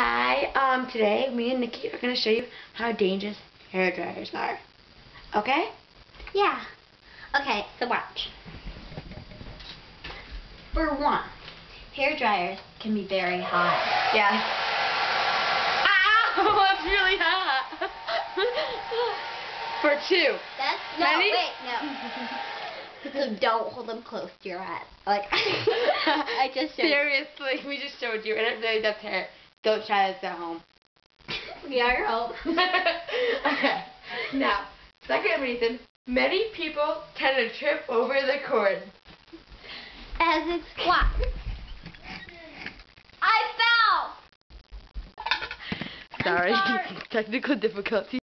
Hi, today me and Nikki are going to show you how dangerous hair dryers are. Okay? Yeah. Okay, so watch. For one, hair dryers can be very hot. Yes. Ow! That's really hot. For two. Wait, no. So don't hold them close to your head. Like, I just showed Seriously, we just showed you, and it really does hurt. Don't try this at home. Yeah, you're home. Okay. Now, second reason, many people tend to trip over the cord. As it's what? I fell! Sorry. Technical difficulty.